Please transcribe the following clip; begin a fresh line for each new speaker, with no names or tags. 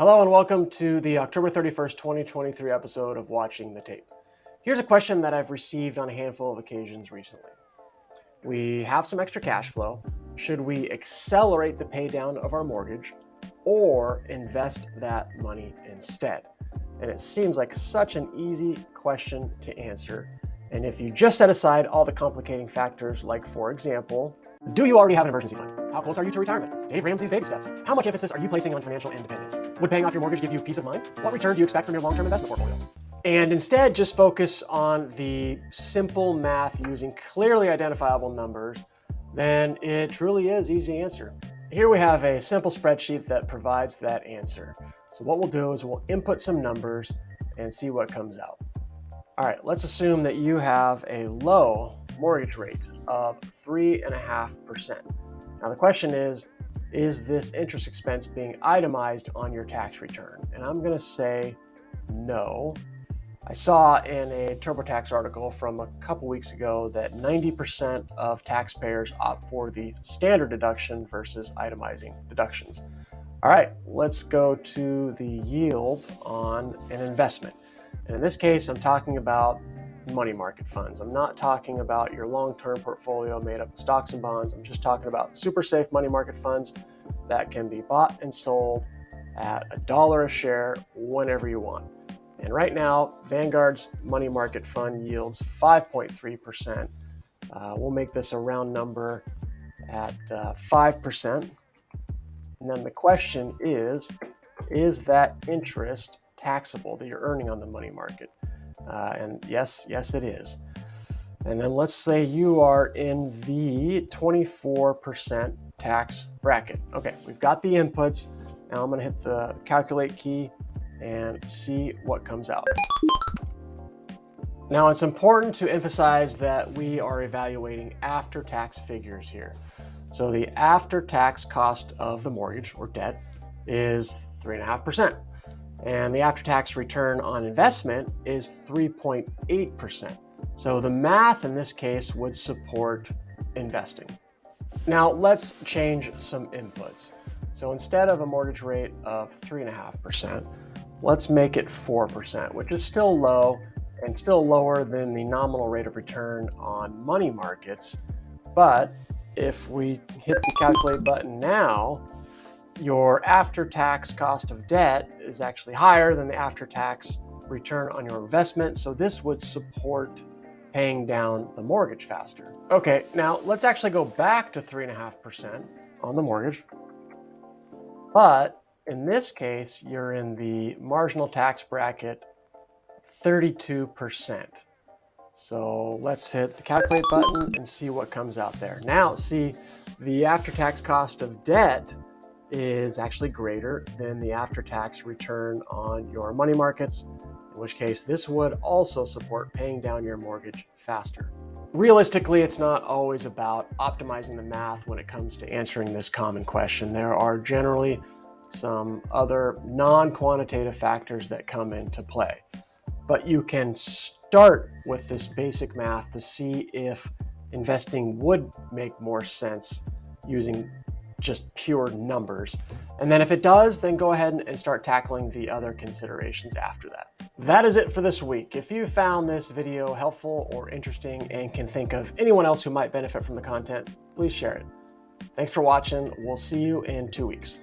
Hello and welcome to the October 31st, 2023 episode of Watching the Tape. Here's a question that I've received on a handful of occasions recently. We have some extra cash flow. Should we accelerate the pay down of our mortgage or invest that money instead? And it seems like such an easy question to answer. And if you just set aside all the complicating factors, like for example, do you already have an emergency fund? How close are you to retirement? Dave Ramsey's baby steps. How much emphasis are you placing on financial independence? Would paying off your mortgage give you peace of mind? What return do you expect from your long-term investment portfolio? And instead, just focus on the simple math using clearly identifiable numbers, then it truly is easy to answer. Here we have a simple spreadsheet that provides that answer. So what we'll do is we'll input some numbers and see what comes out. All right, let's assume that you have a low mortgage rate of 3.5%. Now the question is this interest expense being itemized on your tax return? And I'm gonna say no. I saw in a TurboTax article from a couple weeks ago that 90% of taxpayers opt for the standard deduction versus itemizing deductions. All right, let's go to the yield on an investment. And in this case, I'm talking about money market funds. I'm not talking about your long-term portfolio made up of stocks and bonds. I'm just talking about super safe money market funds that can be bought and sold at $1 a share whenever you want. And right now, Vanguard's money market fund yields 5.3%. We'll make this a round number at 5%. And then the question is that interest taxable that you're earning on the money market? And yes, it is. And then let's say you are in the 24% tax bracket. Okay, we've got the inputs. Now I'm gonna hit the calculate key and see what comes out. Now it's important to emphasize that we are evaluating after-tax figures here. So the after-tax cost of the mortgage or debt is 3.5%. And the after-tax return on investment is 3.8%. So the math in this case would support investing. Now let's change some inputs. So instead of a mortgage rate of 3.5%, let's make it 4%, which is still low and still lower than the nominal rate of return on money markets. But if we hit the calculate button now, your after-tax cost of debt is actually higher than the after-tax return on your investment. So this would support paying down the mortgage faster. Okay, now let's actually go back to 3.5% on the mortgage. But in this case, you're in the marginal tax bracket 32%. So let's hit the calculate button and see what comes out there. Now, see, the after-tax cost of debt is actually greater than the after-tax return on your money markets, in which case this would also support paying down your mortgage faster. Realistically, it's not always about optimizing the math when it comes to answering this common question. There are generally some other non-quantitative factors that come into play. But you can start with this basic math to see if investing would make more sense using just pure numbers. And then if it does, then go ahead and start tackling the other considerations after that. That is it for this week. If you found this video helpful or interesting and can think of anyone else who might benefit from the content, please share it. Thanks for watching. We'll see you in 2 weeks.